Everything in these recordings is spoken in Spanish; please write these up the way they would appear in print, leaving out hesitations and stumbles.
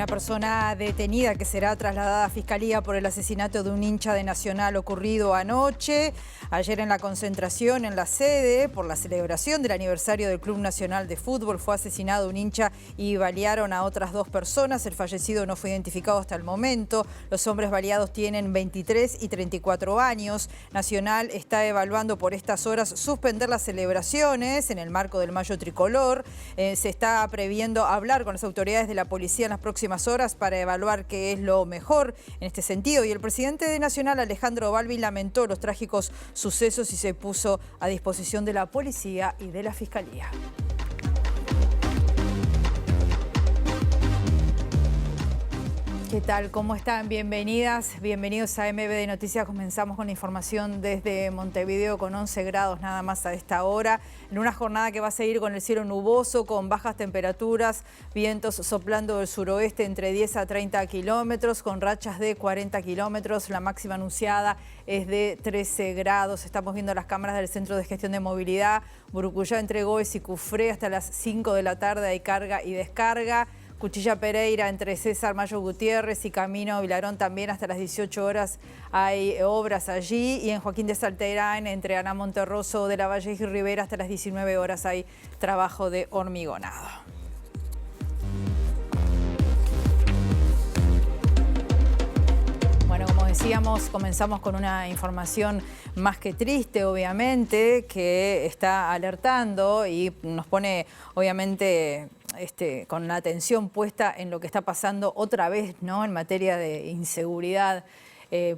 una persona detenida que será trasladada a Fiscalía por el asesinato de un hincha de Nacional ocurrido anoche. Ayer en la concentración en la sede por la celebración del aniversario del Club Nacional de Fútbol fue asesinado un hincha y balearon a otras dos personas. El fallecido no fue identificado hasta el momento. Los hombres baleados tienen 23 y 34 años. Nacional está evaluando por estas horas suspender las celebraciones en el marco del Mayo Tricolor. Se está previendo hablar con las autoridades de la policía en las próximas horas para evaluar qué es lo mejor en este sentido. Y el presidente de Nacional, Alejandro Balbi, lamentó los trágicos sucesos y se puso a disposición de la policía y de la Fiscalía. ¿Qué tal? ¿Cómo están? Bienvenidas, bienvenidos a MBD Noticias. Comenzamos con la información desde Montevideo con 11 grados nada más a esta hora. En una jornada que va a seguir con el cielo nuboso, con bajas temperaturas, vientos soplando del suroeste entre 10 a 30 kilómetros, con rachas de 40 kilómetros. La máxima anunciada es de 13 grados. Estamos viendo las cámaras del Centro de Gestión de Movilidad. Burucuyá, entre Goes y Cufré hasta las 5 de la tarde hay carga y descarga. Cuchilla Pereira entre César Mayo Gutiérrez y Camino Vilarón también hasta las 18 horas hay obras allí. Y en Joaquín de Salterán entre Ana Monterroso de la Valle y Rivera hasta las 19 horas hay trabajo de hormigonado. Bueno, como decíamos, comenzamos con una información más que triste, obviamente, que está alertando y nos pone, obviamente, con la atención puesta en lo que está pasando otra vez, ¿no?, en materia de inseguridad.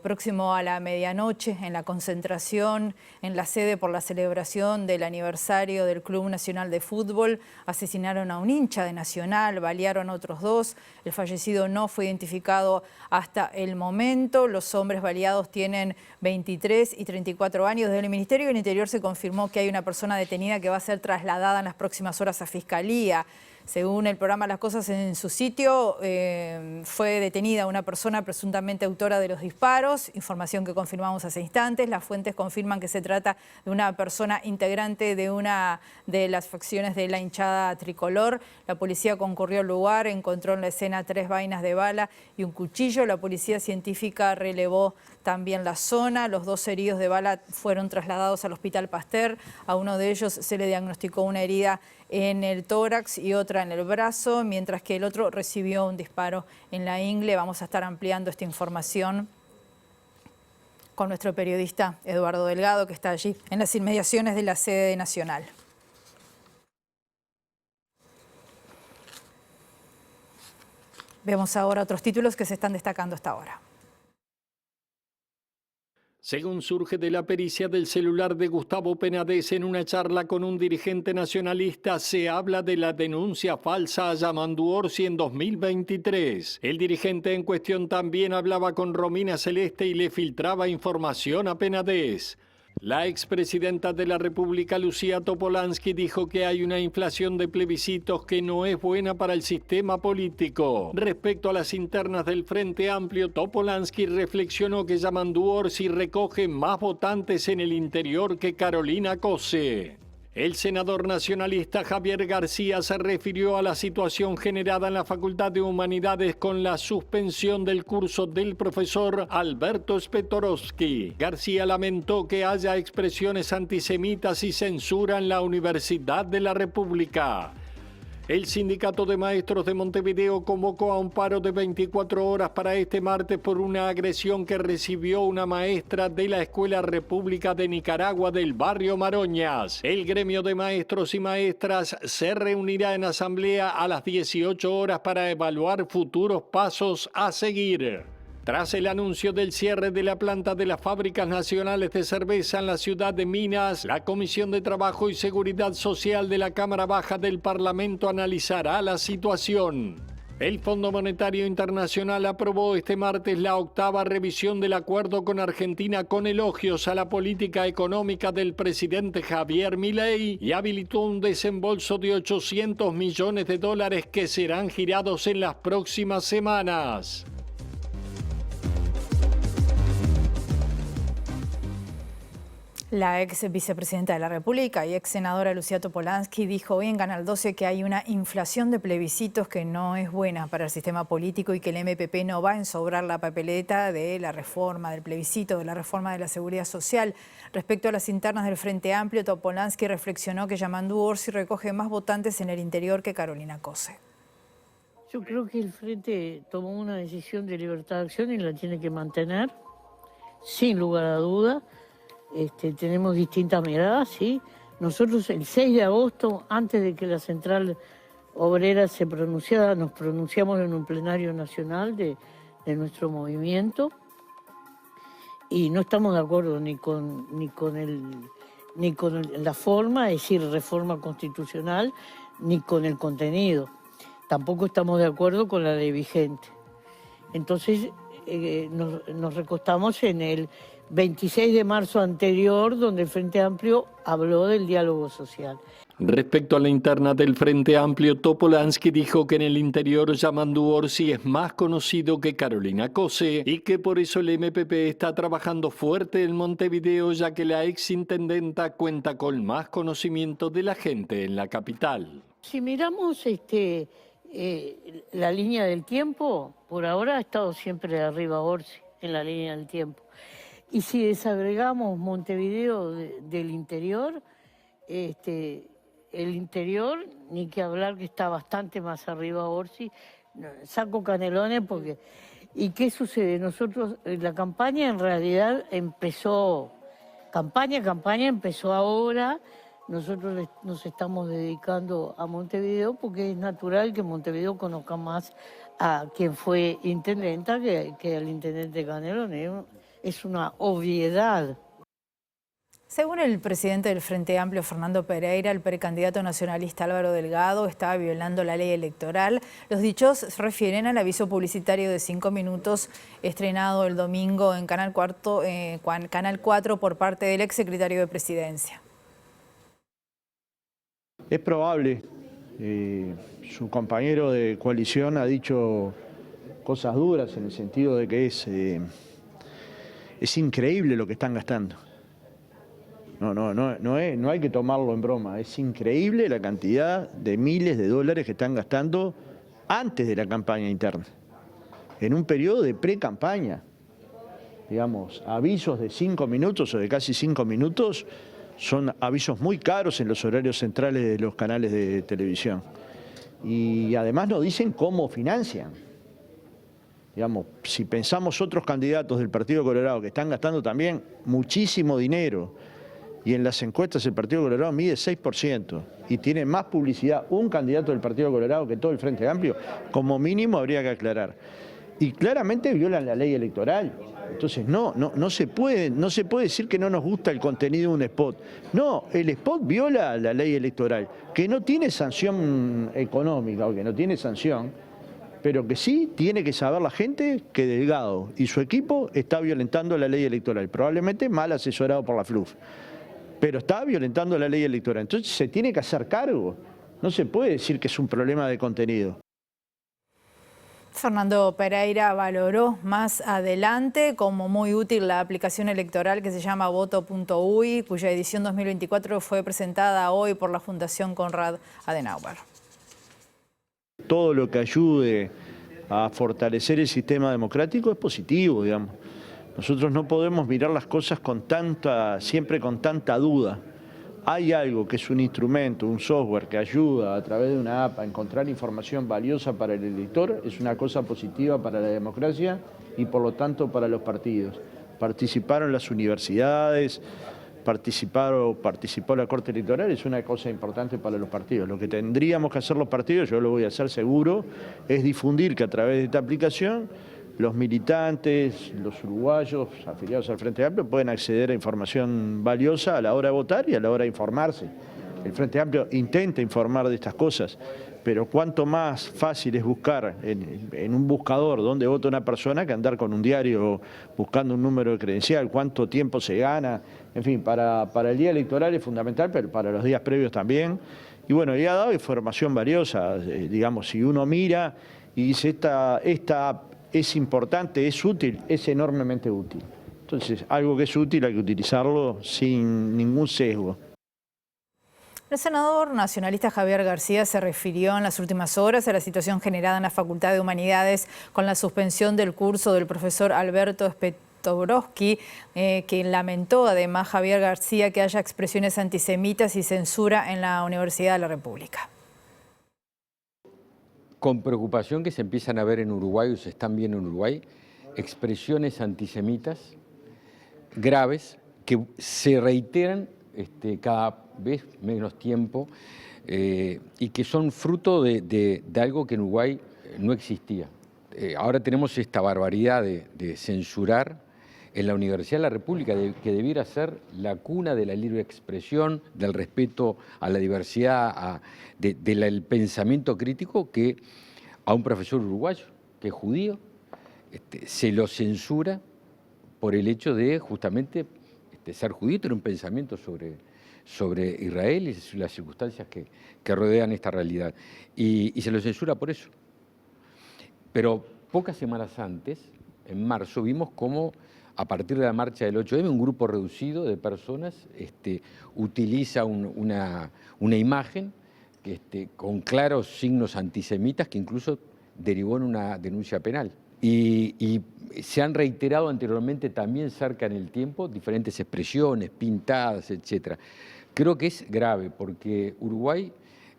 Próximo a la medianoche, en la concentración, en la sede por la celebración del aniversario del Club Nacional de Fútbol, asesinaron a un hincha de Nacional, balearon a otros dos. El fallecido no fue identificado hasta el momento. Los hombres baleados tienen 23 y 34 años. Desde el Ministerio del Interior se confirmó que hay una persona detenida que va a ser trasladada en las próximas horas a Fiscalía. Según el programa Las Cosas en su sitio, fue detenida una persona presuntamente autora de los disparos, información que confirmamos hace instantes. Las fuentes confirman que se trata de una persona integrante de una de las facciones de la hinchada tricolor. La policía concurrió al lugar, encontró en la escena 3 vainas de bala y un cuchillo. La policía científica relevó también la zona. Los 2 heridos de bala fueron trasladados al Hospital Pasteur. A uno de ellos se le diagnosticó una herida en el tórax y otra en el brazo, mientras que el otro recibió un disparo en la ingle. Vamos a estar ampliando esta información con nuestro periodista Eduardo Delgado, que está allí en las inmediaciones de la sede nacional. Vemos ahora otros títulos que se están destacando hasta ahora. Según surge de la pericia del celular de Gustavo Penades en una charla con un dirigente nacionalista, se habla de la denuncia falsa a Yamandu Orsi en 2023. El dirigente en cuestión también hablaba con Romina Celeste y le filtraba información a Penades. La expresidenta de la República, Lucía Topolansky, dijo que hay una inflación de plebiscitos que no es buena para el sistema político. Respecto a las internas del Frente Amplio, Topolansky reflexionó que Yamandu Orsi recoge más votantes en el interior que Carolina Cose. El senador nacionalista Javier García se refirió a la situación generada en la Facultad de Humanidades con la suspensión del curso del profesor Alberto Spetorowski. García lamentó que haya expresiones antisemitas y censura en la Universidad de la República. El Sindicato de Maestros de Montevideo convocó a un paro de 24 horas para este martes por una agresión que recibió una maestra de la Escuela República de Nicaragua del barrio Maroñas. El gremio de maestros y maestras se reunirá en asamblea a las 18 horas para evaluar futuros pasos a seguir. Tras el anuncio del cierre de la planta de las fábricas nacionales de cerveza en la ciudad de Minas, la Comisión de Trabajo y Seguridad Social de la Cámara Baja del Parlamento analizará la situación. El Fondo Monetario Internacional aprobó este martes la 8ª revisión del acuerdo con Argentina con elogios a la política económica del presidente Javier Milei y habilitó un desembolso de $800 millones que serán girados en las próximas semanas. La ex vicepresidenta de la República y ex senadora Lucía Topolansky dijo hoy en Canal 12 que hay una inflación de plebiscitos que no es buena para el sistema político y que el MPP no va a ensobrar la papeleta de la reforma del plebiscito, de la reforma de la seguridad social. Respecto a las internas del Frente Amplio, Topolansky reflexionó que Yamandu Orsi recoge más votantes en el interior que Carolina Cose. Yo creo que el Frente tomó una decisión de libertad de acción y la tiene que mantener, sin lugar a duda. Tenemos distintas miradas, ¿sí? Nosotros el 6 de agosto, antes de que la Central Obrera se pronunciara, nos pronunciamos en un plenario nacional de nuestro movimiento y no estamos de acuerdo ni con la forma, es decir, reforma constitucional, ni con el contenido. Tampoco estamos de acuerdo con la ley vigente. Entonces nos recostamos en el 26 de marzo anterior, donde el Frente Amplio habló del diálogo social. Respecto a la interna del Frente Amplio, Topolansky dijo que en el interior Yamandu Orsi es más conocido que Carolina Cose y que por eso el MPP está trabajando fuerte en Montevideo, ya que la exintendenta cuenta con más conocimiento de la gente en la capital. Si miramos la línea del tiempo, por ahora ha estado siempre arriba Orsi en la línea del tiempo. Y si desagregamos Montevideo del interior, el interior, ni que hablar que está bastante más arriba Orsi, saco canelones porque... ¿Y qué sucede? Nosotros, la campaña en realidad empezó, campaña empezó ahora, nosotros nos estamos dedicando a Montevideo porque es natural que Montevideo conozca más a quien fue intendenta que al intendente Canelones. Es una obviedad. Según el presidente del Frente Amplio, Fernando Pereira, el precandidato nacionalista Álvaro Delgado estaba violando la ley electoral. Los dichos se refieren al aviso publicitario de 5 minutos estrenado el domingo en Canal 4 por parte del exsecretario de Presidencia. Es probable. Su compañero de coalición ha dicho cosas duras en el sentido de que es increíble lo que están gastando. No hay que tomarlo en broma. Es increíble la cantidad de miles de dólares que están gastando antes de la campaña interna, en un periodo de pre-campaña. Digamos, avisos de 5 minutos o de casi 5 minutos son avisos muy caros en los horarios centrales de los canales de televisión. Y además nos dicen cómo financian. Digamos, si pensamos otros candidatos del Partido Colorado que están gastando también muchísimo dinero, y en las encuestas el Partido Colorado mide 6%, y tiene más publicidad un candidato del Partido Colorado que todo el Frente Amplio, como mínimo habría que aclarar. Y claramente violan la ley electoral. Entonces no se puede decir que no nos gusta el contenido de un spot. No, el spot viola la ley electoral, que no tiene sanción económica o que no tiene sanción, pero que sí tiene que saber la gente que Delgado y su equipo está violentando la ley electoral, probablemente mal asesorado por la FLUF, pero está violentando la ley electoral. Entonces se tiene que hacer cargo, no se puede decir que es un problema de contenido. Fernando Pereira valoró más adelante como muy útil la aplicación electoral que se llama Voto.uy, cuya edición 2024 fue presentada hoy por la Fundación Konrad Adenauer. Todo lo que ayude a fortalecer el sistema democrático es positivo, digamos. Nosotros no podemos mirar las cosas siempre con tanta duda. Hay algo que es un instrumento, un software que ayuda a través de una app a encontrar información valiosa para el elector, es una cosa positiva para la democracia y por lo tanto para los partidos. Participaron las universidades, participó la Corte Electoral, es una cosa importante para los partidos. Lo que tendríamos que hacer los partidos, yo lo voy a hacer seguro, es difundir que a través de esta aplicación los militantes, los uruguayos afiliados al Frente Amplio pueden acceder a información valiosa a la hora de votar y a la hora de informarse. El Frente Amplio intenta informar de estas cosas, pero cuanto más fácil es buscar en un buscador dónde vota una persona que andar con un diario buscando un número de credencial, cuánto tiempo se gana, en fin, para el día electoral es fundamental, pero para los días previos también. Y bueno, y ha dado información valiosa, digamos, si uno mira y dice esta es importante, es útil, es enormemente útil. Entonces, Entonces, algo que es útil hay que utilizarlo sin ningún sesgo. El senador nacionalista Javier García se refirió en las últimas horas a la situación generada en la Facultad de Humanidades con la suspensión del curso del profesor Alberto Spetobrowski, que lamentó además Javier García que haya expresiones antisemitas y censura en la Universidad de la República. Con preocupación que se empiezan a ver en Uruguay o se están viendo en Uruguay expresiones antisemitas graves que se reiteran cada vez menos tiempo y que son fruto de algo que en Uruguay no existía. Ahora tenemos esta barbaridad de censurar en la Universidad de la República, que debiera ser la cuna de la libre expresión, del respeto a la diversidad, del pensamiento crítico, que a un profesor uruguayo, que es judío, se lo censura por el hecho de justamente ser judío, tener un pensamiento sobre Israel y las circunstancias que rodean esta realidad. Y se lo censura por eso. Pero pocas semanas antes, en marzo, vimos cómo a partir de la marcha del 8M, un grupo reducido de personas utiliza una imagen con claros signos antisemitas que incluso derivó en una denuncia penal. Y se han reiterado anteriormente también cerca en el tiempo diferentes expresiones pintadas, etc. Creo que es grave porque Uruguay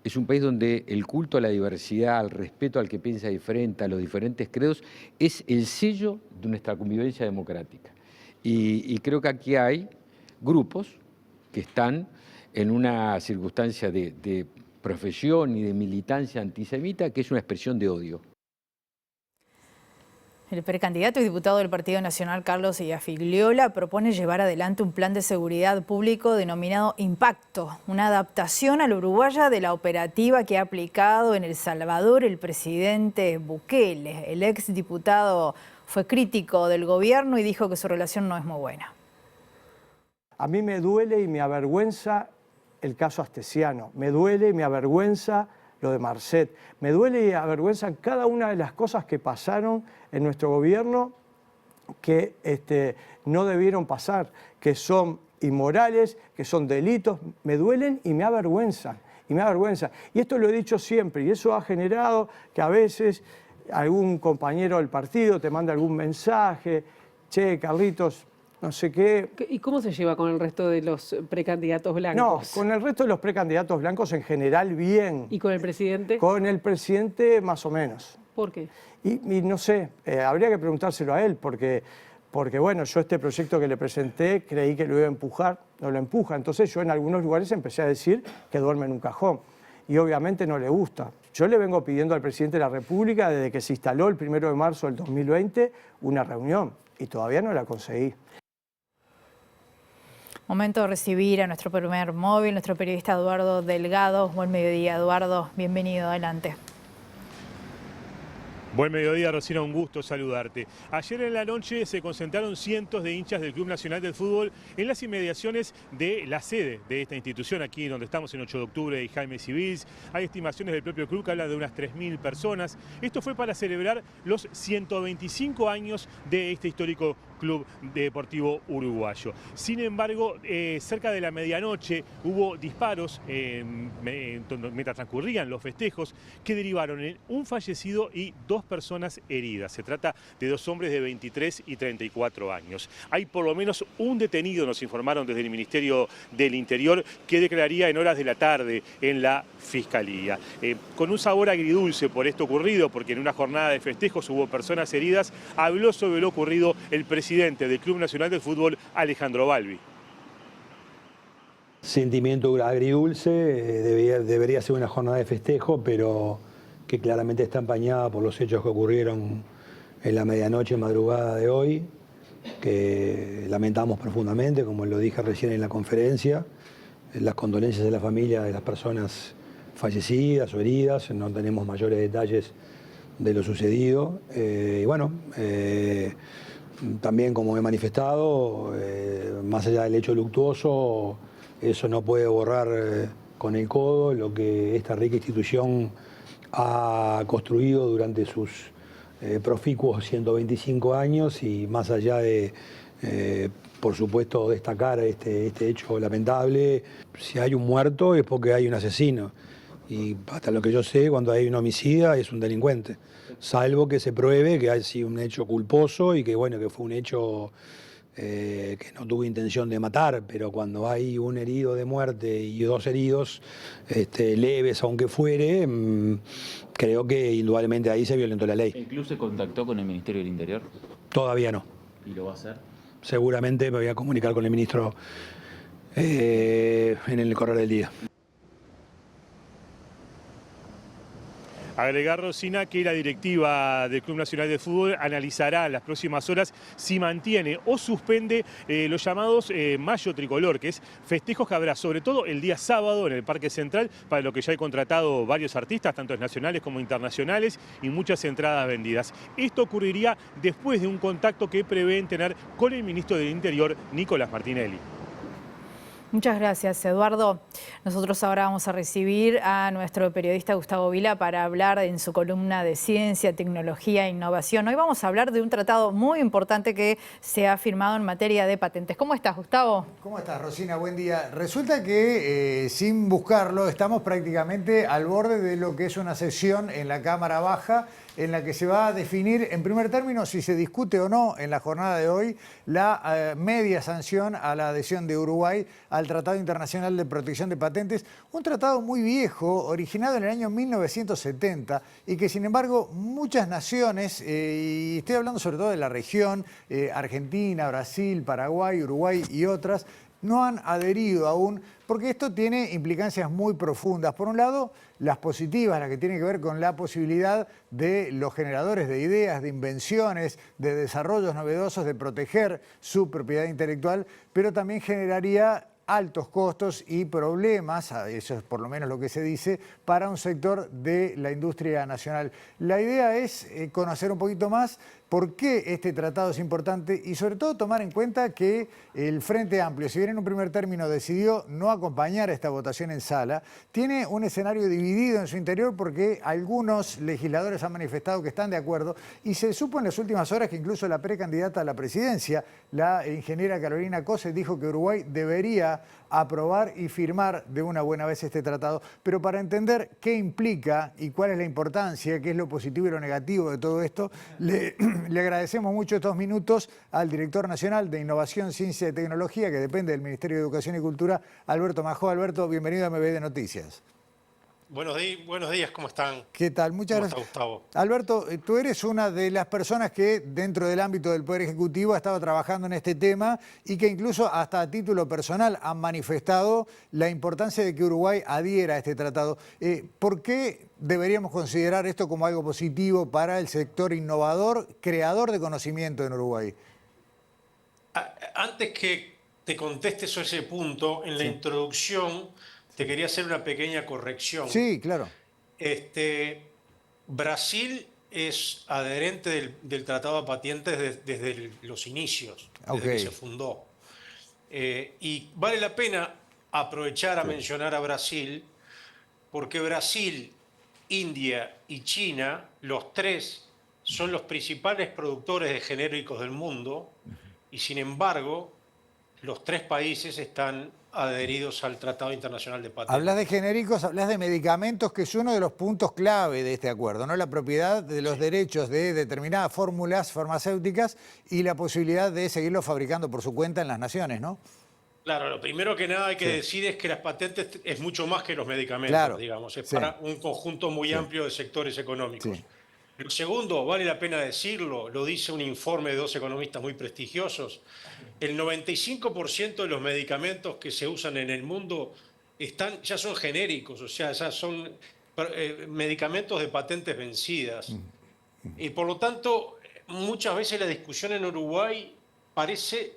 es un país donde el culto a la diversidad, al respeto al que piensa diferente, a los diferentes credos, es el sello de nuestra convivencia democrática. Y creo que aquí hay grupos que están en una circunstancia de profesión y de militancia antisemita que es una expresión de odio. El precandidato y diputado del Partido Nacional, Carlos Iafigliola, propone llevar adelante un plan de seguridad público denominado Impacto, una adaptación a la uruguaya de la operativa que ha aplicado en El Salvador el presidente Bukele. El exdiputado fue crítico del gobierno y dijo que su relación no es muy buena. A mí me duele y me avergüenza el caso Astesiano, me duele y me avergüenza lo de Marcet, me duele y avergüenza cada una de las cosas que pasaron en nuestro gobierno que no debieron pasar, que son inmorales, que son delitos, me duelen y me avergüenzan. Y esto lo he dicho siempre y eso ha generado que a veces algún compañero del partido te manda algún mensaje, che, Carlitos, no sé qué. ¿Y cómo se lleva con el resto de los precandidatos blancos? No, con el resto de los precandidatos blancos en general bien. ¿Y con el presidente? Con el presidente más o menos. ¿Por qué? Y no sé, habría que preguntárselo a él, porque bueno, yo este proyecto que le presenté creí que lo iba a empujar, no lo empuja. Entonces yo en algunos lugares empecé a decir que duerme en un cajón. Y obviamente no le gusta. Yo le vengo pidiendo al presidente de la República, desde que se instaló el 1 de marzo del 2020, una reunión. Y todavía no la conseguí. Momento de recibir a nuestro primer móvil, nuestro periodista Eduardo Delgado. Buen mediodía, Eduardo. Bienvenido, adelante. Buen mediodía, Rosina, un gusto saludarte. Ayer en la noche se concentraron cientos de hinchas del Club Nacional del Fútbol en las inmediaciones de la sede de esta institución, aquí donde estamos en 8 de octubre y Jaime Civils. Hay estimaciones del propio club que hablan de unas 3.000 personas. Esto fue para celebrar los 125 años de este histórico Club Deportivo Uruguayo. Sin embargo, cerca de la medianoche hubo disparos mientras transcurrían los festejos que derivaron en un fallecido y 2 personas heridas. Se trata de 2 hombres de 23 y 34 años. Hay por lo menos un detenido, nos informaron desde el Ministerio del Interior, que declararía en horas de la tarde en la Fiscalía. Con un sabor agridulce por esto ocurrido, porque en una jornada de festejos hubo personas heridas, habló sobre lo ocurrido el presidente del Club Nacional del Fútbol, Alejandro Balbi. Sentimiento agridulce, debería ser una jornada de festejo, pero que claramente está empañada por los hechos que ocurrieron en la medianoche, madrugada de hoy, que lamentamos profundamente, como lo dije recién en la conferencia. Las condolencias de la familia de las personas fallecidas o heridas, no tenemos mayores detalles de lo sucedido. Y bueno, también como he manifestado, más allá del hecho luctuoso, eso no puede borrar con el codo lo que esta rica institución ha construido durante sus proficuos 125 años y más allá de Por supuesto, destacar este hecho lamentable. Si hay un muerto es porque hay un asesino. Y hasta lo que yo sé, cuando hay un homicida es un delincuente. Salvo que se pruebe que hay sido un hecho culposo y que, bueno, que fue un hecho que no tuvo intención de matar, pero cuando hay un herido de muerte y 2 heridos leves, aunque fuere, creo que indudablemente ahí se violentó la ley. ¿El club se contactó con el Ministerio del Interior? Todavía no. ¿Y lo va a hacer? Seguramente me voy a comunicar con el ministro en el correr del día. Agregar, Rosina, que la directiva del Club Nacional de Fútbol analizará en las próximas horas si mantiene o suspende los llamados Mayo Tricolor, que es festejos que habrá sobre todo el día sábado en el Parque Central, para lo que ya hay contratado varios artistas, tanto nacionales como internacionales, y muchas entradas vendidas. Esto ocurriría después de un contacto que prevén tener con el ministro del Interior, Nicolás Martinelli. Muchas gracias, Eduardo. Nosotros ahora vamos a recibir a nuestro periodista Gustavo Vila para hablar en su columna de Ciencia, Tecnología e Innovación. Hoy vamos a hablar de un tratado muy importante que se ha firmado en materia de patentes. ¿Cómo estás, Gustavo? ¿Cómo estás, Rosina? Buen día. Resulta que, sin buscarlo, estamos prácticamente al borde de lo que es una sesión en la Cámara Baja, en la que se va a definir, en primer término, si se discute o no en la jornada de hoy la media sanción a la adhesión de Uruguay al Tratado Internacional de Protección de Patentes, un tratado muy viejo, originado en el año 1970, y que, sin embargo, muchas naciones, y estoy hablando sobre todo de la región, Argentina, Brasil, Paraguay, Uruguay y otras, no han adherido aún, porque esto tiene implicancias muy profundas. Por un lado, las positivas, las que tienen que ver con la posibilidad de los generadores de ideas, de invenciones, de desarrollos novedosos, de proteger su propiedad intelectual, pero también generaría altos costos y problemas, eso es por lo menos lo que se dice, para un sector de la industria nacional. La idea es conocer un poquito más por qué este tratado es importante y sobre todo tomar en cuenta que el Frente Amplio, si bien en un primer término decidió no acompañar esta votación en sala, tiene un escenario dividido en su interior porque algunos legisladores han manifestado que están de acuerdo y se supo en las últimas horas que incluso la precandidata a la presidencia, la ingeniera Carolina Cose, dijo que Uruguay debería aprobar y firmar de una buena vez este tratado. Pero para entender qué implica y cuál es la importancia, qué es lo positivo y lo negativo de todo esto, le agradecemos mucho estos minutos al director nacional de Innovación, Ciencia y Tecnología, que depende del Ministerio de Educación y Cultura, Alberto Majó. Alberto, bienvenido a MBD Noticias. Buenos días, ¿cómo están? ¿Qué tal? Muchas gracias. Gustavo. Alberto, tú eres una de las personas que dentro del ámbito del Poder Ejecutivo ha estado trabajando en este tema y que incluso hasta a título personal han manifestado la importancia de que Uruguay adhiera a este tratado. ¿Por qué deberíamos considerar esto como algo positivo para el sector innovador, creador de conocimiento en Uruguay? Antes que te conteste sobre ese punto, en la introducción te quería hacer una pequeña corrección. Sí, claro. Brasil es adherente del Tratado de Patentes desde los inicios, desde que se fundó. Y vale la pena aprovechar a mencionar a Brasil, porque Brasil, India y China, los tres, son los principales productores de genéricos del mundo, y sin embargo, los tres países están adheridos al Tratado Internacional de Patentes. Hablas de genéricos, hablas de medicamentos, que es uno de los puntos clave de este acuerdo, ¿no? La propiedad de los derechos de determinadas fórmulas farmacéuticas y la posibilidad de seguirlos fabricando por su cuenta en las naciones, ¿no? Claro, lo primero que nada hay que decir es que las patentes es mucho más que los medicamentos, digamos, es para un conjunto muy amplio de sectores económicos. Lo segundo, vale la pena decirlo, lo dice un informe de 2 economistas muy prestigiosos, el 95% de los medicamentos que se usan en el mundo ya son genéricos, o sea, ya son medicamentos de patentes vencidas. Y por lo tanto, muchas veces la discusión en Uruguay parece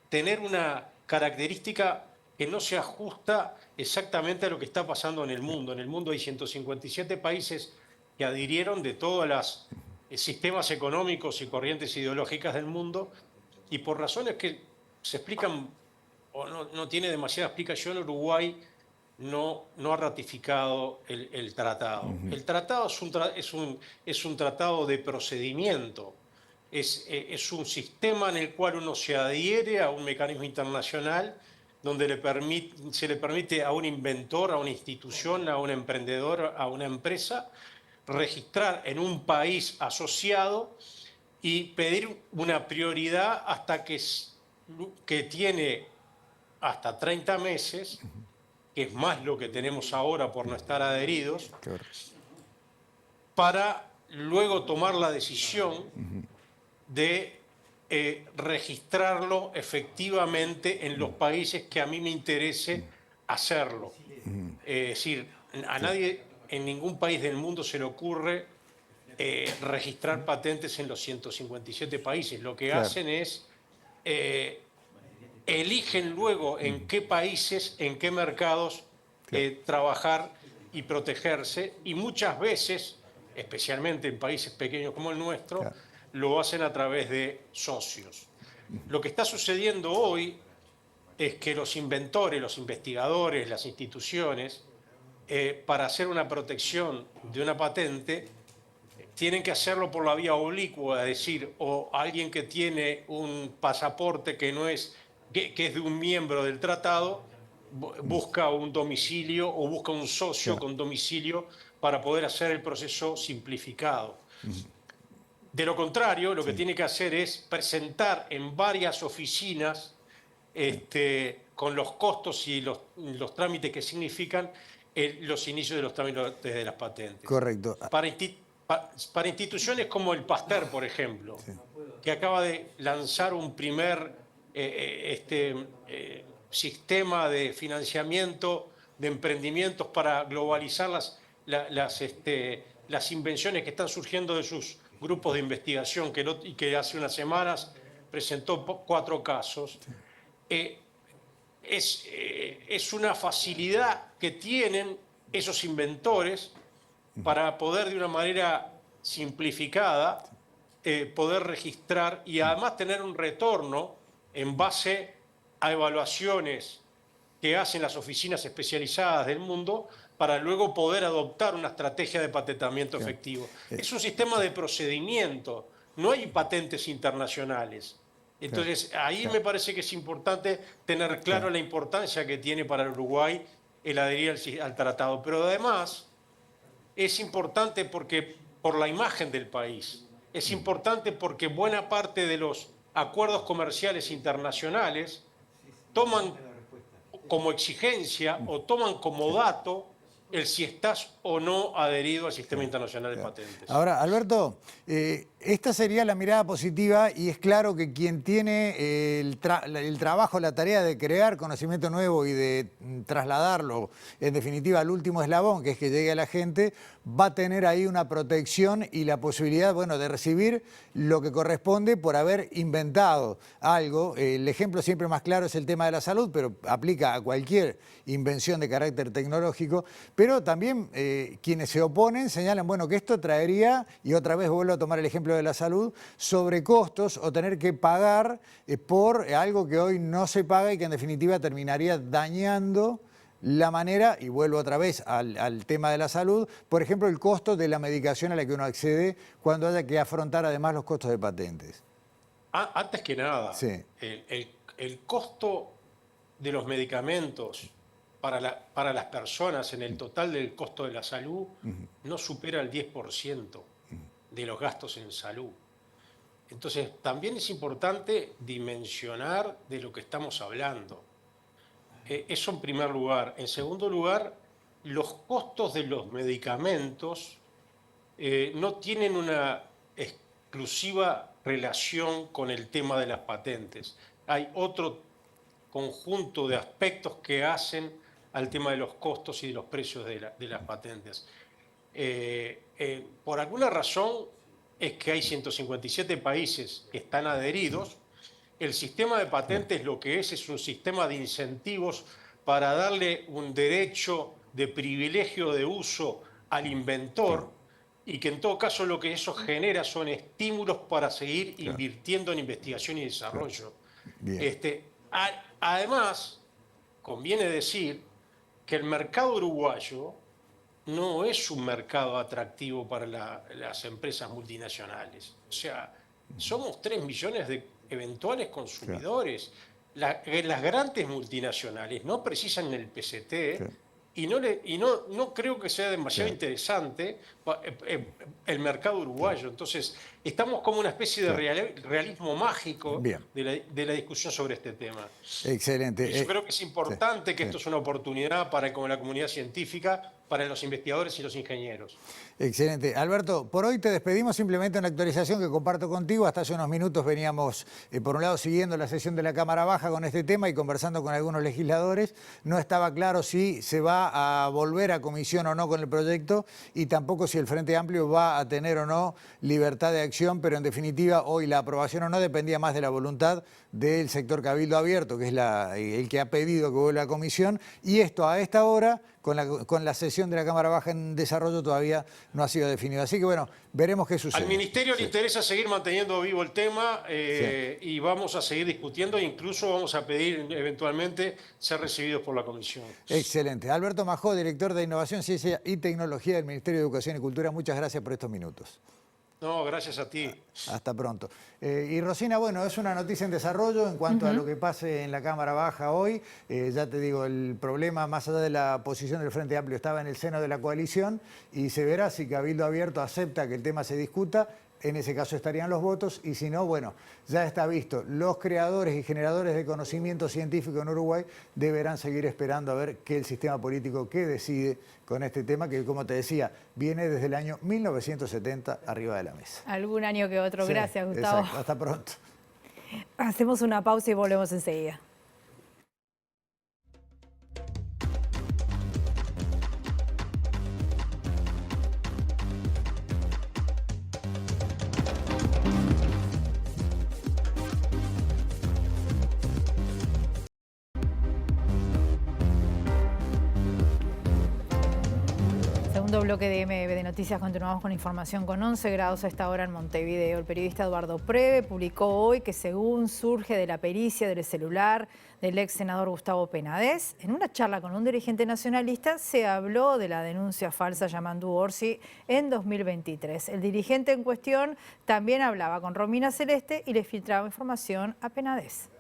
tener una característica que no se ajusta exactamente a lo que está pasando en el mundo. En el mundo hay 157 países que adhirieron de todos los sistemas económicos y corrientes ideológicas del mundo, y por razones que se explican o no tiene demasiada explicación, Uruguay no ha ratificado el tratado. El tratado es un tratado de procedimiento. Es un sistema en el cual uno se adhiere a un mecanismo internacional donde se le permite a un inventor, a una institución, a un emprendedor, a una empresa, registrar en un país asociado y pedir una prioridad hasta que tiene hasta 30 meses, que es más lo que tenemos ahora por no estar adheridos, para luego tomar la decisión de registrarlo efectivamente en los países que a mí me interese hacerlo. Es decir, a nadie en ningún país del mundo se le ocurre registrar patentes en los 157 países. Lo que hacen es eligen luego en qué países, en qué mercados trabajar y protegerse, y muchas veces, especialmente en países pequeños como el nuestro, lo hacen a través de socios. Lo que está sucediendo hoy es que los inventores, los investigadores, las instituciones, para hacer una protección de una patente, tienen que hacerlo por la vía oblicua, es decir, o alguien que tiene un pasaporte que no es, que es de un miembro del tratado, busca un domicilio o busca un socio con domicilio para poder hacer el proceso simplificado. De lo contrario, lo que tiene que hacer es presentar en varias oficinas, con los costos y los trámites que significan los inicios de los trámites de las patentes. Correcto. Para instituciones como el Pasteur, por ejemplo, que acaba de lanzar un primer sistema de financiamiento de emprendimientos para globalizar las invenciones que están surgiendo de sus grupos de investigación, y que hace unas semanas presentó 4 casos. Es una facilidad que tienen esos inventores para poder de una manera simplificada poder registrar y además tener un retorno en base a evaluaciones que hacen las oficinas especializadas del mundo para luego poder adoptar una estrategia de patentamiento efectivo. Es un sistema de procedimiento, no hay patentes internacionales. Entonces, ahí me parece que es importante tener claro la importancia que tiene para el Uruguay el adherir al tratado. Pero además, es importante por la imagen del país. Es importante porque buena parte de los acuerdos comerciales internacionales toman como exigencia o toman como dato el si estás o no adherido al Sistema Internacional de Patentes. Ahora, Alberto, esta sería la mirada positiva y es claro que quien tiene el trabajo, la tarea de crear conocimiento nuevo y de trasladarlo, en definitiva, al último eslabón, que es que llegue a la gente, va a tener ahí una protección y la posibilidad, bueno, de recibir lo que corresponde por haber inventado algo. El ejemplo siempre más claro es el tema de la salud, pero aplica a cualquier invención de carácter tecnológico. Pero también quienes se oponen señalan, bueno, que esto traería, y otra vez vuelvo a tomar el ejemplo de la salud, sobrecostos o tener que pagar por algo que hoy no se paga y que en definitiva terminaría dañando la manera, y vuelvo otra vez al tema de la salud, por ejemplo, el costo de la medicación a la que uno accede cuando haya que afrontar además los costos de patentes. Antes que nada, el costo de los medicamentos para las personas en el total del costo de la salud no supera el 10% de los gastos en salud. Entonces, también es importante dimensionar de lo que estamos hablando. Eso en primer lugar. En segundo lugar, los costos de los medicamentos no tienen una exclusiva relación con el tema de las patentes. Hay otro conjunto de aspectos que hacen al tema de los costos y de los precios de las patentes. Por alguna razón es que hay 157 países que están adheridos. El sistema de patentes lo que es un sistema de incentivos para darle un derecho de privilegio de uso al inventor y que en todo caso lo que eso genera son estímulos para seguir invirtiendo en investigación y desarrollo. Además, conviene decir que el mercado uruguayo no es un mercado atractivo para las empresas multinacionales. O sea, somos 3 millones de eventuales consumidores. Las grandes multinacionales no precisan el PCT y no creo que sea demasiado interesante el mercado uruguayo. Entonces, estamos como una especie de realismo mágico de la discusión sobre este tema. Excelente. Y yo creo que es importante que esto es una oportunidad para la comunidad científica, para los investigadores y los ingenieros. Excelente. Alberto, por hoy te despedimos, simplemente una actualización que comparto contigo. Hasta hace unos minutos veníamos, por un lado, siguiendo la sesión de la Cámara Baja con este tema y conversando con algunos legisladores. No estaba claro si se va a volver a comisión o no con el proyecto y tampoco si el Frente Amplio va a tener o no libertad de acción, pero en definitiva hoy la aprobación o no dependía más de la voluntad del sector Cabildo Abierto, que es el que ha pedido que vuelva a comisión, y esto a esta hora, con la sesión de la Cámara Baja en desarrollo, todavía no ha sido definido. Así que bueno, veremos qué sucede. Al Ministerio le interesa seguir manteniendo vivo el tema y vamos a seguir discutiendo e incluso vamos a pedir eventualmente ser recibidos por la Comisión. Excelente. Alberto Majó, director de Innovación, Ciencia y Tecnología del Ministerio de Educación y Cultura, muchas gracias por estos minutos. No, gracias a ti. Hasta pronto. Y Rosina, bueno, es una noticia en desarrollo en cuanto a lo que pase en la Cámara Baja hoy. Ya te digo, el problema, más allá de la posición del Frente Amplio, estaba en el seno de la coalición y se verá si Cabildo Abierto acepta que el tema se discuta. En ese caso estarían los votos y si no, bueno, ya está visto. Los creadores y generadores de conocimiento científico en Uruguay deberán seguir esperando a ver qué el sistema político que decide con este tema que, como te decía, viene desde el año 1970 arriba de la mesa. Algún año que otro. Sí, gracias, Gustavo. Exacto. Hasta pronto. Hacemos una pausa y volvemos enseguida. Segundo bloque de MB de Noticias, continuamos con información con 11 grados a esta hora en Montevideo. El periodista Eduardo Preve publicó hoy que según surge de la pericia del celular del ex senador Gustavo Penades, en una charla con un dirigente nacionalista se habló de la denuncia falsa Yamandu Orsi en 2023. El dirigente en cuestión también hablaba con Romina Celeste y le filtraba información a Penades.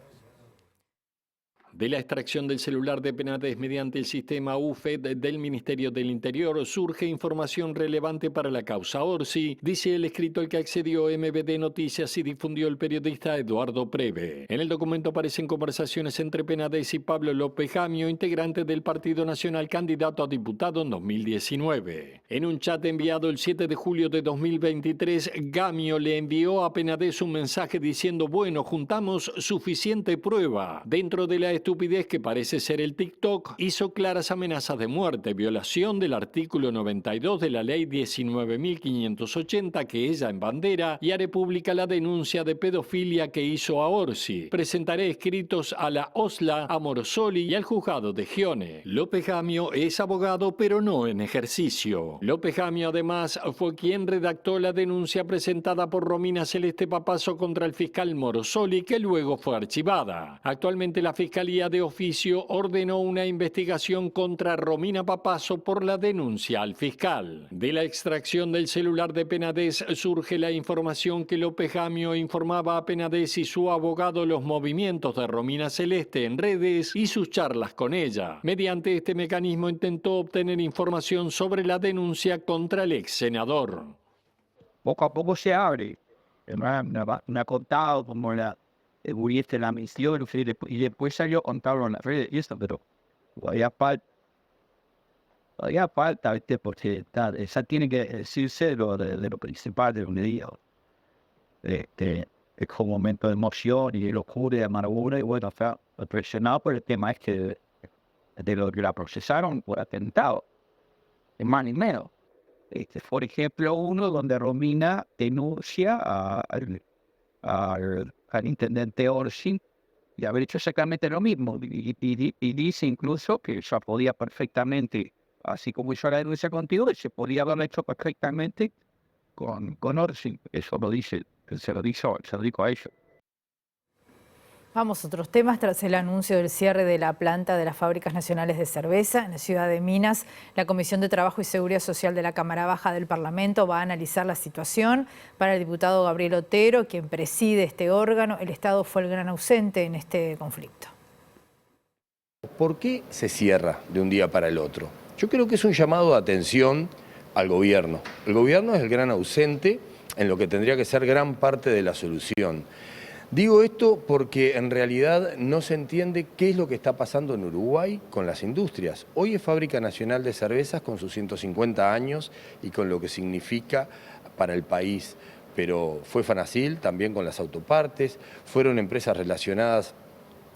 De la extracción del celular de Penades mediante el sistema UFED del Ministerio del Interior surge información relevante para la causa Orsi, dice el escrito al que accedió MBD Noticias y difundió el periodista Eduardo Preve. En el documento aparecen conversaciones entre Penades y Pablo López Jamio, integrante del Partido Nacional candidato a diputado en 2019. En un chat enviado el 7 de julio de 2023, Gamio le envió a Penades un mensaje diciendo: bueno, juntamos suficiente prueba. Dentro de la estupidez que parece ser el TikTok, hizo claras amenazas de muerte, violación del artículo 92 de la ley 19.580 que ella embandera, y haré pública la denuncia de pedofilia que hizo a Orsi. Presentaré escritos a la OSLA, a Morosoli y al juzgado de Gione. López Jamio es abogado, pero no en ejercicio. López Jamio además fue quien redactó la denuncia presentada por Romina Celeste Papazo contra el fiscal Morosoli, que luego fue archivada. Actualmente la Fiscalía de Oficio ordenó una investigación contra Romina Papazo por la denuncia al fiscal. De la extracción del celular de Penades surge la información que López Jamio informaba a Penades y su abogado los movimientos de Romina Celeste en redes y sus charlas con ella. Mediante este mecanismo intentó obtener información sobre la denuncia contra el ex senador. Poco a poco se abre. Me ha contado como muriste la misión y después salió contarlo en las redes y eso, pero todavía falta, ¿viste? Porque esa tiene que decirse de lo principal de lo que digo. Es como un momento de emoción y de locura y de amargura y bueno, fue impresionado por el tema es que de lo que la procesaron por atentado, es más ni menos. Por ejemplo, uno donde Romina denuncia al intendente Orsi de haber hecho exactamente lo mismo y dice incluso que ya podía perfectamente, así como hizo la denuncia contigo, se podía haberlo hecho perfectamente con Orsi. Eso lo dice, se lo dijo a ellos. Vamos a otros temas. Tras el anuncio del cierre de la planta de las Fábricas Nacionales de Cerveza en la ciudad de Minas, la Comisión de Trabajo y Seguridad Social de la Cámara Baja del Parlamento va a analizar la situación. Para el diputado Gabriel Otero, quien preside este órgano, el Estado fue el gran ausente en este conflicto. ¿Por qué se cierra de un día para el otro? Yo creo que es un llamado de atención al gobierno. El gobierno es el gran ausente en lo que tendría que ser gran parte de la solución. Digo esto porque en realidad no se entiende qué es lo que está pasando en Uruguay con las industrias. Hoy es Fábrica Nacional de Cervezas con sus 150 años y con lo que significa para el país. Pero fue Fanacil también con las autopartes, fueron empresas relacionadas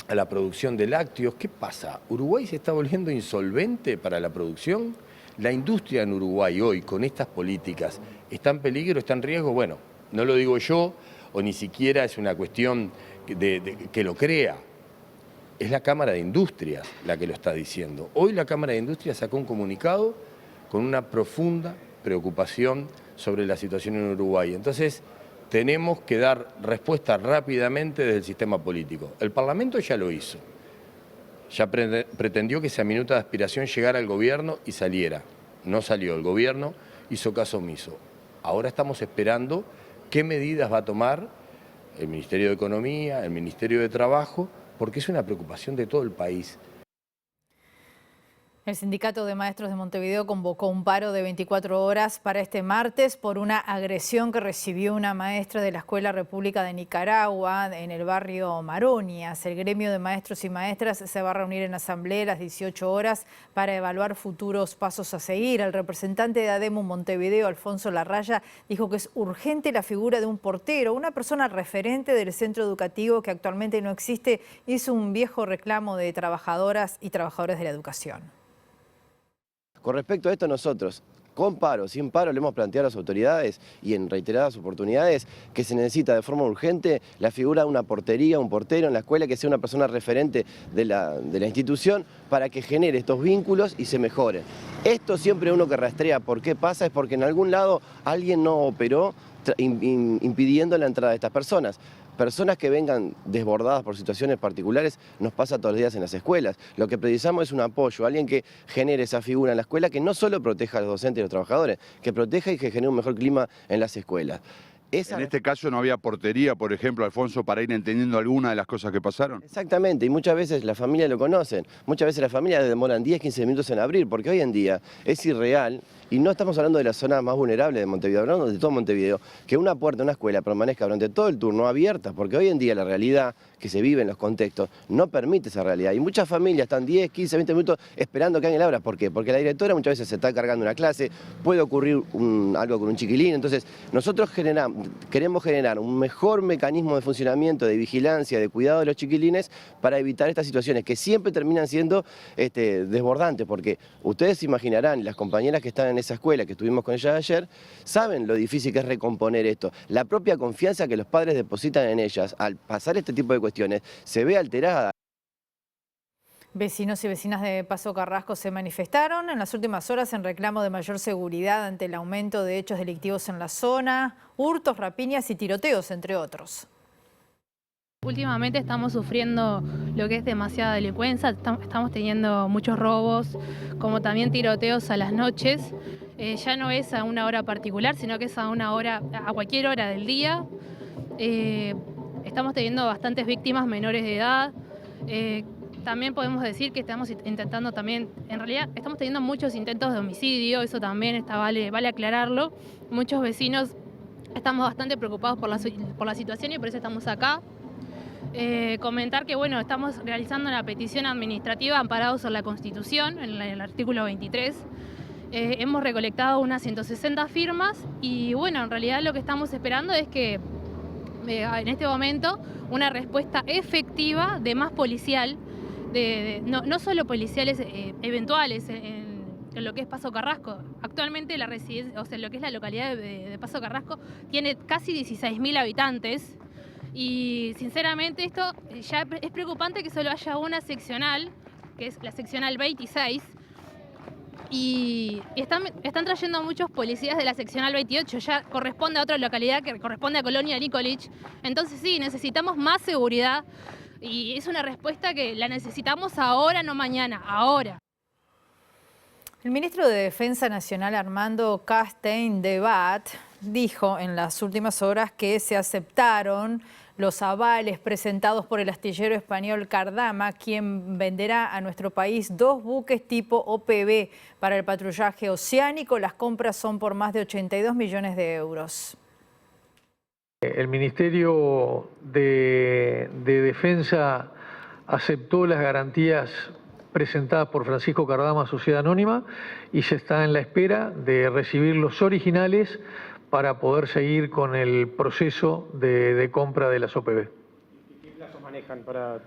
a la producción de lácteos. ¿Qué pasa? ¿Uruguay se está volviendo insolvente para la producción? ¿La industria en Uruguay hoy con estas políticas está en peligro, está en riesgo? Bueno, no lo digo yo, o ni siquiera es una cuestión que lo crea. Es la Cámara de Industrias la que lo está diciendo. Hoy la Cámara de Industrias sacó un comunicado con una profunda preocupación sobre la situación en Uruguay. Entonces, tenemos que dar respuesta rápidamente desde el sistema político. El Parlamento ya lo hizo. Ya pretendió que esa minuta de aspiración llegara al gobierno y saliera. No salió. El gobierno hizo caso omiso. Ahora estamos esperando qué medidas va a tomar el Ministerio de Economía, el Ministerio de Trabajo, porque es una preocupación de todo el país. El Sindicato de Maestros de Montevideo convocó un paro de 24 horas para este martes por una agresión que recibió una maestra de la Escuela República de Nicaragua en el barrio Maronias. El gremio de maestros y maestras se va a reunir en asamblea a las 18 horas para evaluar futuros pasos a seguir. El representante de ADEMU Montevideo, Alfonso Larraya, dijo que es urgente la figura de un portero, una persona referente del centro educativo que actualmente no existe. Hizo un viejo reclamo de trabajadoras y trabajadores de la educación. Con respecto a esto, nosotros, con paro, sin paro, le hemos planteado a las autoridades y en reiteradas oportunidades que se necesita de forma urgente la figura de una portería, un portero en la escuela que sea una persona referente de la institución para que genere estos vínculos y se mejore. Esto siempre uno que rastrea por qué pasa es porque en algún lado alguien no operó impidiendo la entrada de estas personas. Personas que vengan desbordadas por situaciones particulares nos pasa todos los días en las escuelas. Lo que precisamos es un apoyo, alguien que genere esa figura en la escuela que no solo proteja a los docentes y a los trabajadores, que proteja y que genere un mejor clima en las escuelas. En este caso no había portería, por ejemplo, Alfonso, para ir entendiendo alguna de las cosas que pasaron. Exactamente, y muchas veces las familias lo conocen, muchas veces las familias demoran 10, 15 minutos en abrir, porque hoy en día es irreal, y no estamos hablando de la zona más vulnerable de Montevideo, hablando de todo Montevideo, que una puerta de una escuela permanezca durante todo el turno abierta, porque hoy en día la realidad que se vive en los contextos no permite esa realidad, y muchas familias están 10, 15, 20 minutos esperando que alguien abra. ¿Por qué? Porque la directora muchas veces se está cargando una clase, puede ocurrir algo con un chiquilín, entonces nosotros queremos generar un mejor mecanismo de funcionamiento, de vigilancia, de cuidado de los chiquilines para evitar estas situaciones que siempre terminan siendo desbordantes, porque ustedes se imaginarán, las compañeras que están en esa escuela que estuvimos con ellas ayer, saben lo difícil que es recomponer esto. La propia confianza que los padres depositan en ellas al pasar este tipo de cuestiones se ve alterada. Vecinos y vecinas de Paso Carrasco se manifestaron en las últimas horas en reclamo de mayor seguridad ante el aumento de hechos delictivos en la zona, hurtos, rapiñas y tiroteos, entre otros. Últimamente estamos sufriendo lo que es demasiada delincuencia, estamos teniendo muchos robos, como también tiroteos a las noches. Ya no es a una hora particular, sino que es a cualquier hora del día. Estamos teniendo bastantes víctimas menores de edad. También podemos decir que estamos intentando también, en realidad estamos teniendo muchos intentos de homicidio, eso también vale aclararlo. Muchos vecinos estamos bastante preocupados por la situación y por eso estamos acá. Comentar que bueno, estamos realizando una petición administrativa amparados en la Constitución, en el artículo 23. Hemos recolectado unas 160 firmas y bueno, en realidad lo que estamos esperando es que en este momento una respuesta efectiva de más policial, no solo policiales eventuales en lo que es Paso Carrasco. Actualmente la residencia, lo que es la localidad de Paso Carrasco tiene casi 16.000 habitantes. Y sinceramente esto ya es preocupante que solo haya una seccional, que es la seccional 26, y están trayendo muchos policías de la seccional 28, ya corresponde a otra localidad que corresponde a Colonia Nikolic. Entonces sí, necesitamos más seguridad. Y es una respuesta que la necesitamos ahora, no mañana, ahora. El ministro de Defensa Nacional, Armando Castein de Bat, dijo en las últimas horas que se aceptaron los avales presentados por el astillero español Cardama, quien venderá a nuestro país 2 buques tipo OPV para el patrullaje oceánico. Las compras son por más de 82 millones de euros. El Ministerio de Defensa aceptó las garantías presentadas por Francisco Cardama, Sociedad Anónima, y se está en la espera de recibir los originales para poder seguir con el proceso de compra de las OPV. ¿Qué plazos manejan para...?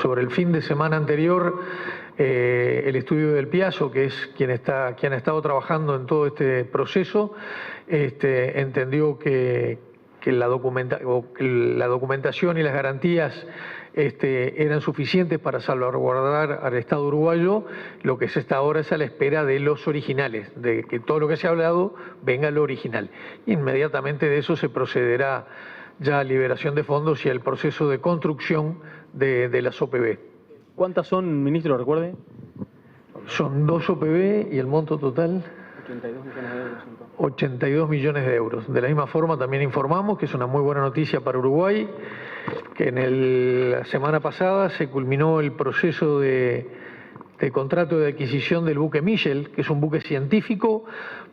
Sobre el fin de semana anterior, el estudio del Piazo, que es quien ha estado trabajando en todo este proceso, entendió que la documentación y las garantías eran suficientes para salvaguardar al Estado uruguayo. Lo que se está ahora es a la espera de los originales, de que todo lo que se ha hablado venga lo original. Inmediatamente de eso se procederá ya a liberación de fondos y al proceso de construcción de las OPV. ¿Cuántas son, ministro, recuerde? Son 2 OPV y el monto total... 82 millones de euros. 82 millones de euros. De la misma forma también informamos que es una muy buena noticia para Uruguay, que la semana pasada se culminó el proceso de contrato de adquisición del buque Michel, que es un buque científico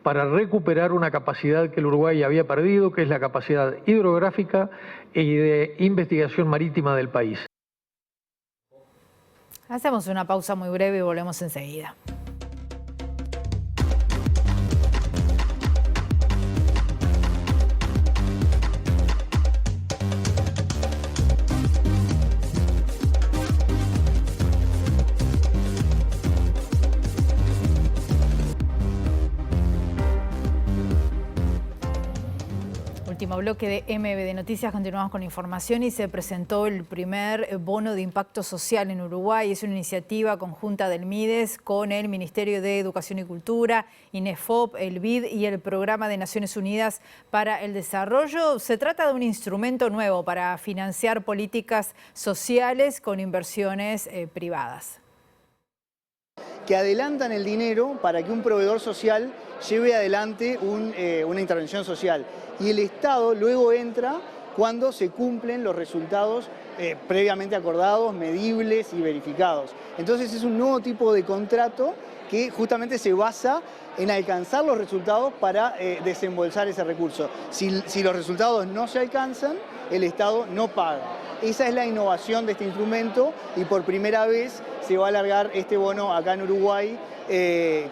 para recuperar una capacidad que el Uruguay había perdido, que es la capacidad hidrográfica y de investigación marítima del país. Hacemos una pausa muy breve y volvemos enseguida. Último bloque de MBD Noticias, continuamos con información y se presentó el primer bono de impacto social en Uruguay. Es una iniciativa conjunta del MIDES con el Ministerio de Educación y Cultura, INEFOP, el BID y el Programa de Naciones Unidas para el Desarrollo. Se trata de un instrumento nuevo para financiar políticas sociales con inversiones privadas. Que adelantan el dinero para que un proveedor social lleve adelante una intervención social. Y el Estado luego entra cuando se cumplen los resultados previamente acordados, medibles y verificados. Entonces es un nuevo tipo de contrato que justamente se basa en alcanzar los resultados para desembolsar ese recurso. Si los resultados no se alcanzan, el Estado no paga. Esa es la innovación de este instrumento y por primera vez se va a alargar este bono acá en Uruguay,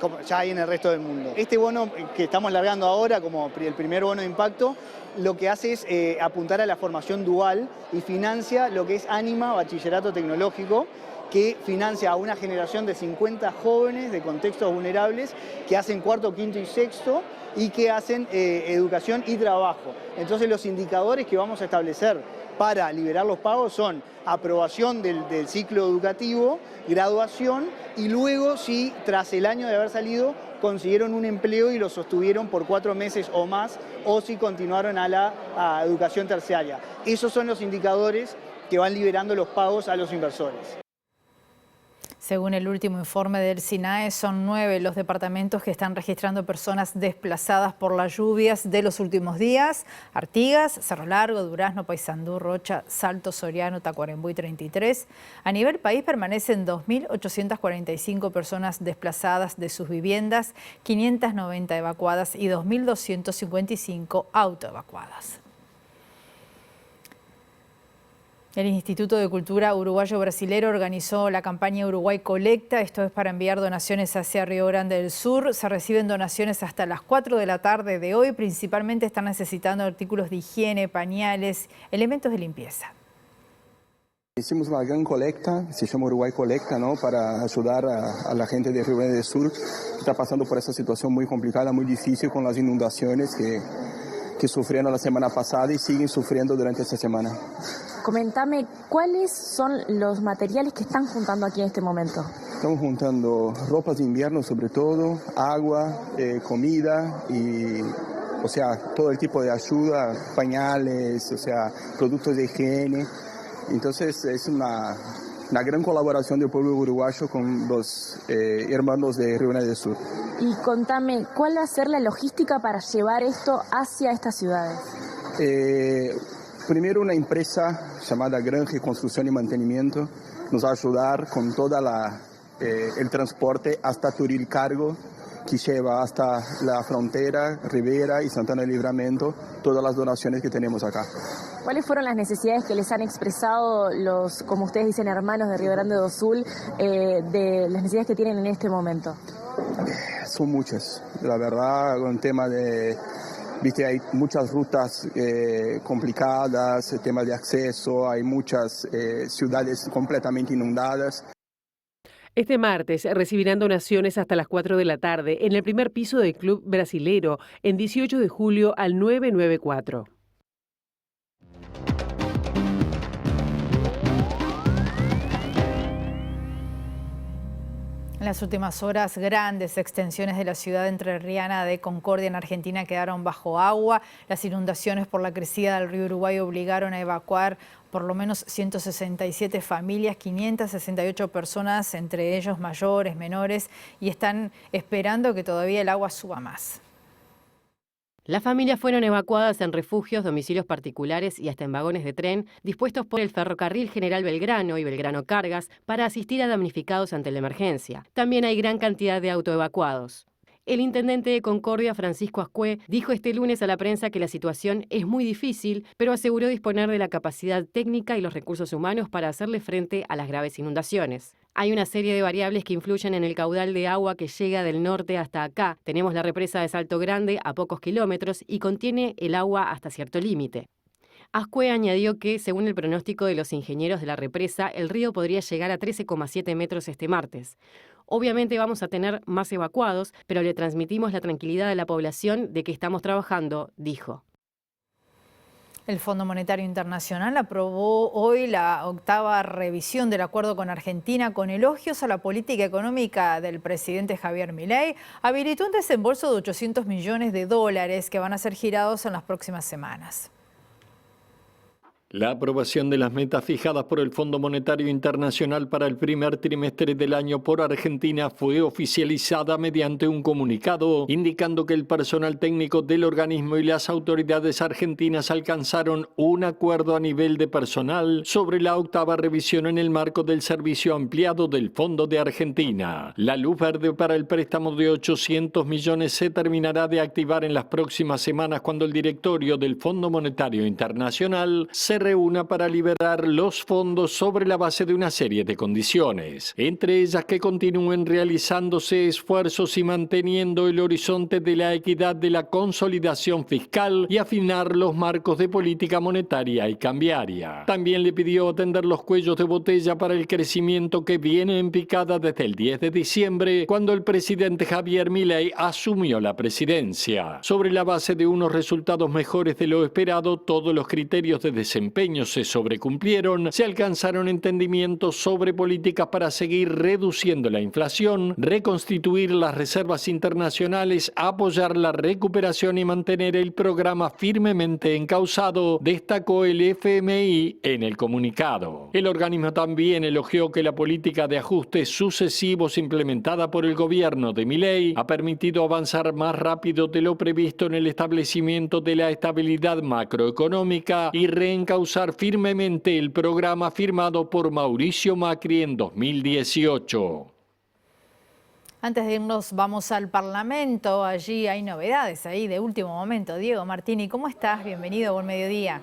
como ya hay en el resto del mundo. Este bono que estamos largando ahora como el primer bono de impacto, lo que hace es apuntar a la formación dual y financia lo que es Ánima, Bachillerato Tecnológico, que financia a una generación de 50 jóvenes de contextos vulnerables que hacen cuarto, quinto y sexto y que hacen educación y trabajo. Entonces los indicadores que vamos a establecer para liberar los pagos son aprobación del ciclo educativo, graduación y luego si tras el año de haber salido consiguieron un empleo y lo sostuvieron por 4 meses o más o si continuaron a la educación terciaria. Esos son los indicadores que van liberando los pagos a los inversores. Según el último informe del SINAE, son 9 los departamentos que están registrando personas desplazadas por las lluvias de los últimos días. Artigas, Cerro Largo, Durazno, Paysandú, Rocha, Salto, Soriano, Tacuarembó y 33. A nivel país permanecen 2.845 personas desplazadas de sus viviendas, 590 evacuadas y 2.255 autoevacuadas. El Instituto de Cultura Uruguayo Brasilero organizó la campaña Uruguay Colecta. Esto es para enviar donaciones hacia Río Grande del Sur. Se reciben donaciones hasta las 4 de la tarde de hoy. Principalmente están necesitando artículos de higiene, pañales, elementos de limpieza. Hicimos una gran colecta, se llama Uruguay Colecta, ¿no? Para ayudar a la gente de Río Grande del Sur que está pasando por esa situación muy complicada, muy difícil con las inundaciones que sufrieron la semana pasada y siguen sufriendo durante esta semana. Coméntame, ¿cuáles son los materiales que están juntando aquí en este momento? Estamos juntando ropas de invierno sobre todo, agua, comida y o sea, todo el tipo de ayuda, pañales, o sea, productos de higiene. Entonces es una gran colaboración del pueblo uruguayo con los hermanos de Río Grande del Sur. Y contame, ¿cuál va a ser la logística para llevar esto hacia estas ciudades? Primero, una empresa llamada Granje Construcción y Mantenimiento nos va a ayudar con toda el transporte hasta Turil Cargo, que lleva hasta la frontera, Rivera y Santana del Livramento, todas las donaciones que tenemos acá. ¿Cuáles fueron las necesidades que les han expresado los, como ustedes dicen, hermanos de Río Grande do Sul, de las necesidades que tienen en este momento? Son muchas, la verdad, con el tema de, viste, hay muchas rutas complicadas, el tema de acceso, hay muchas ciudades completamente inundadas. Este martes recibirán donaciones hasta las 4 de la tarde en el primer piso del Club Brasilero, en 18 de julio al 994. En las últimas horas, grandes extensiones de la ciudad entrerriana de Concordia, en Argentina, quedaron bajo agua. Las inundaciones por la crecida del río Uruguay obligaron a evacuar por lo menos 167 familias, 568 personas, entre ellos mayores, menores, y están esperando que todavía el agua suba más. Las familias fueron evacuadas en refugios, domicilios particulares y hasta en vagones de tren dispuestos por el Ferrocarril General Belgrano y Belgrano Cargas para asistir a damnificados ante la emergencia. También hay gran cantidad de autoevacuados. El intendente de Concordia, Francisco Ascué, dijo este lunes a la prensa que la situación es muy difícil, pero aseguró disponer de la capacidad técnica y los recursos humanos para hacerle frente a las graves inundaciones. Hay una serie de variables que influyen en el caudal de agua que llega del norte hasta acá. Tenemos la represa de Salto Grande a pocos kilómetros y contiene el agua hasta cierto límite. Ascué añadió que, según el pronóstico de los ingenieros de la represa, el río podría llegar a 13,7 metros este martes. Obviamente vamos a tener más evacuados, pero le transmitimos la tranquilidad a la población de que estamos trabajando, dijo. El Fondo Monetario Internacional aprobó hoy la 8ª revisión del acuerdo con Argentina con elogios a la política económica del presidente Javier Milei. Habilitó un desembolso de $800 millones que van a ser girados en las próximas semanas. La aprobación de las metas fijadas por el Fondo Monetario Internacional para el primer trimestre del año por Argentina fue oficializada mediante un comunicado, indicando que el personal técnico del organismo y las autoridades argentinas alcanzaron un acuerdo a nivel de personal sobre la 8ª revisión en el marco del servicio ampliado del Fondo de Argentina. La luz verde para el préstamo de 800 millones se terminará de activar en las próximas semanas cuando el directorio del Fondo Monetario Internacional se reúna para liberar los fondos sobre la base de una serie de condiciones, entre ellas que continúen realizándose esfuerzos y manteniendo el horizonte de la equidad de la consolidación fiscal y afinar los marcos de política monetaria y cambiaria. También le pidió atender los cuellos de botella para el crecimiento que viene en picada desde el 10 de diciembre, cuando el presidente Javier Milei asumió la presidencia. Sobre la base de unos resultados mejores de lo esperado, todos los criterios de desempeño se sobrecumplieron, se alcanzaron entendimientos sobre políticas para seguir reduciendo la inflación, reconstituir las reservas internacionales, apoyar la recuperación y mantener el programa firmemente encauzado, destacó el FMI en el comunicado. El organismo también elogió que la política de ajustes sucesivos implementada por el gobierno de Milei ha permitido avanzar más rápido de lo previsto en el establecimiento de la estabilidad macroeconómica y reencauzar firmemente el programa firmado por Mauricio Macri en 2018. Antes de irnos, vamos al Parlamento. Allí hay novedades ahí de último momento. Diego Martini, ¿cómo estás? Bienvenido, buen mediodía.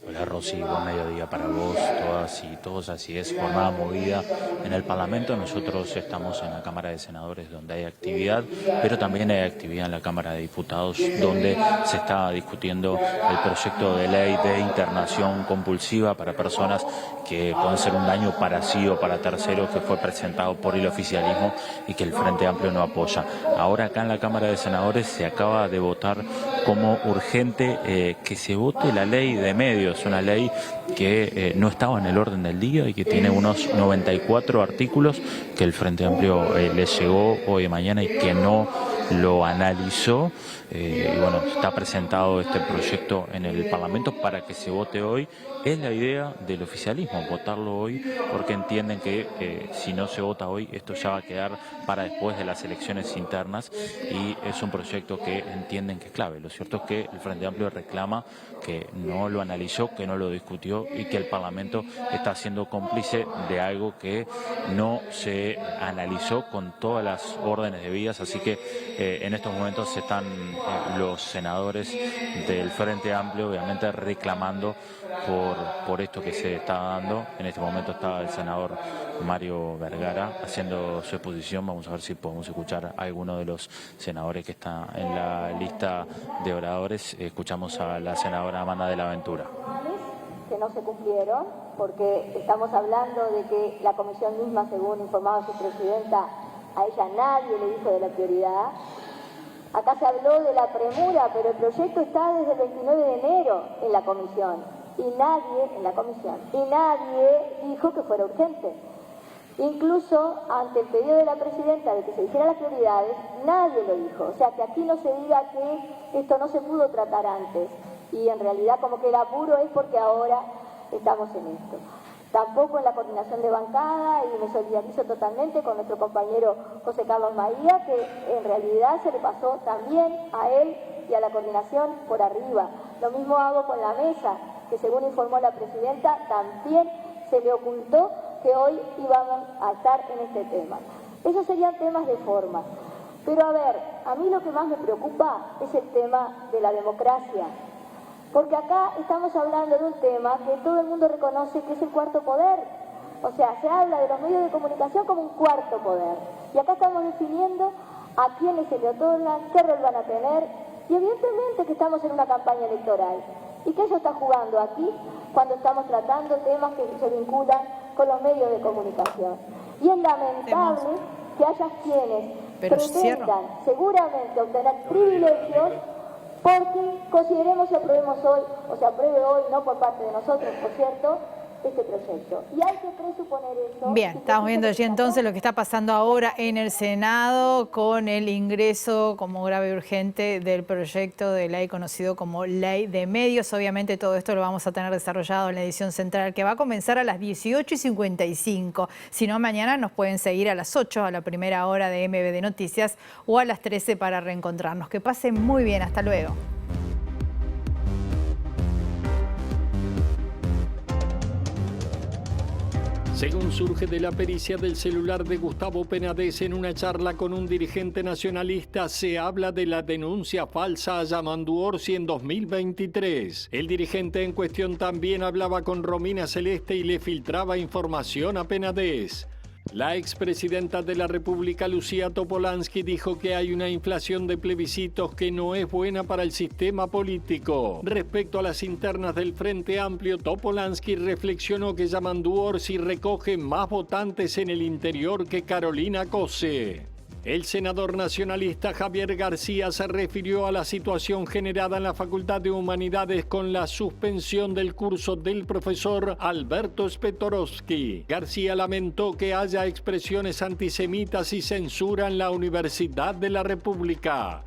Hola Rosy, buen mediodía para vos, todas y todos. Así es, jornada movida en el Parlamento. Nosotros estamos en la Cámara de Senadores, donde hay actividad, pero también hay actividad en la Cámara de Diputados, donde se está discutiendo el proyecto de ley de internación compulsiva para personas que pueden ser un daño para sí o para terceros, que fue presentado por el oficialismo y que el Frente Amplio no apoya. Ahora acá en la Cámara de Senadores se acaba de votar como urgente que se vote la ley de medios, una ley que no estaba en el orden del día y que tiene unos 94 artículos que el Frente Amplio les llegó hoy y mañana y que no lo analizó y bueno, está presentado este proyecto en el Parlamento para que se vote hoy. Es la idea del oficialismo, votarlo hoy, porque entienden que si no se vota hoy, esto ya va a quedar para después de las elecciones internas y es un proyecto que entienden que es clave. Lo cierto es que el Frente Amplio reclama que no lo analizó, que no lo discutió y que el Parlamento está siendo cómplice de algo que no se analizó con todas las órdenes debidas, así que en estos momentos están los senadores del Frente Amplio obviamente reclamando por esto que se está dando. En este momento está el senador Mario Vergara haciendo su exposición. Vamos a ver si podemos escuchar a alguno de los senadores que está en la lista de oradores. Escuchamos a la senadora Amanda de la Ventura. Que no se cumplieron, porque estamos hablando de que la comisión misma, según informaba su presidenta, a ella nadie le dijo de la prioridad. Acá se habló de la premura, pero el proyecto está desde el 29 de enero en la comisión. Y nadie dijo que fuera urgente. Incluso ante el pedido de la presidenta de que se dijeran las prioridades, nadie lo dijo. O sea, que aquí no se diga que esto no se pudo tratar antes. Y en realidad como que el apuro es porque ahora estamos en esto. Tampoco en la coordinación de bancada, y me solidarizo totalmente con nuestro compañero José Carlos Maía, que en realidad se le pasó también a él y a la coordinación por arriba. Lo mismo hago con la mesa, que según informó la presidenta, también se le ocultó que hoy íbamos a estar en este tema. Esos serían temas de forma. Pero a ver, a mí lo que más me preocupa es el tema de la democracia. Porque acá estamos hablando de un tema que todo el mundo reconoce que es el cuarto poder. O sea, se habla de los medios de comunicación como un cuarto poder. Y acá estamos definiendo a quiénes se le otorgan, qué rol van a tener. Y evidentemente que estamos en una campaña electoral. ¿Y qué eso está jugando aquí cuando estamos tratando temas que se vinculan con los medios de comunicación? Y es lamentable que haya quienes pretendan seguramente obtener privilegios porque consideremos y aprobemos hoy, o se apruebe hoy, no por parte de nosotros, por cierto, este proyecto. Y hay que presuponer eso. Bien, estamos viendo allí entonces lo que está pasando ahora en el Senado con el ingreso como grave y urgente del proyecto de ley conocido como Ley de Medios. Obviamente todo esto lo vamos a tener desarrollado en la edición central que va a comenzar a las 18:55. Si no, mañana nos pueden seguir a las 8 a la primera hora de MBD Noticias o a las 13 para reencontrarnos. Que pasen muy bien. Hasta luego. Según surge de la pericia del celular de Gustavo Penades en una charla con un dirigente nacionalista, se habla de la denuncia falsa a Yamandu Orsi en 2023. El dirigente en cuestión también hablaba con Romina Celeste y le filtraba información a Penades. La expresidenta de la República, Lucía Topolansky, dijo que hay una inflación de plebiscitos que no es buena para el sistema político. Respecto a las internas del Frente Amplio, Topolansky reflexionó que Yamandu Orsi recoge más votantes en el interior que Carolina Cose. El senador nacionalista Javier García se refirió a la situación generada en la Facultad de Humanidades con la suspensión del curso del profesor Alberto Spetorowski. García lamentó que haya expresiones antisemitas y censura en la Universidad de la República.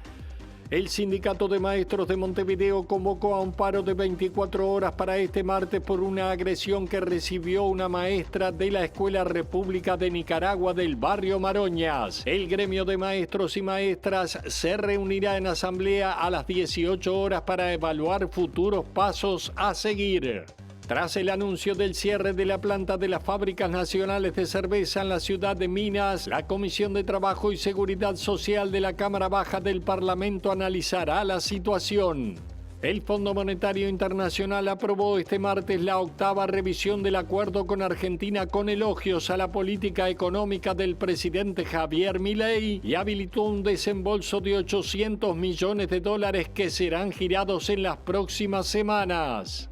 El Sindicato de Maestros de Montevideo convocó a un paro de 24 horas para este martes por una agresión que recibió una maestra de la Escuela República de Nicaragua del barrio Maroñas. El gremio de maestros y maestras se reunirá en asamblea a las 18 horas para evaluar futuros pasos a seguir. Tras el anuncio del cierre de la planta de las fábricas nacionales de cerveza en la ciudad de Minas, la Comisión de Trabajo y Seguridad Social de la Cámara Baja del Parlamento analizará la situación. El Fondo Monetario Internacional aprobó este martes la 8ª revisión del acuerdo con Argentina con elogios a la política económica del presidente Javier Milei y habilitó un desembolso de $800 millones que serán girados en las próximas semanas.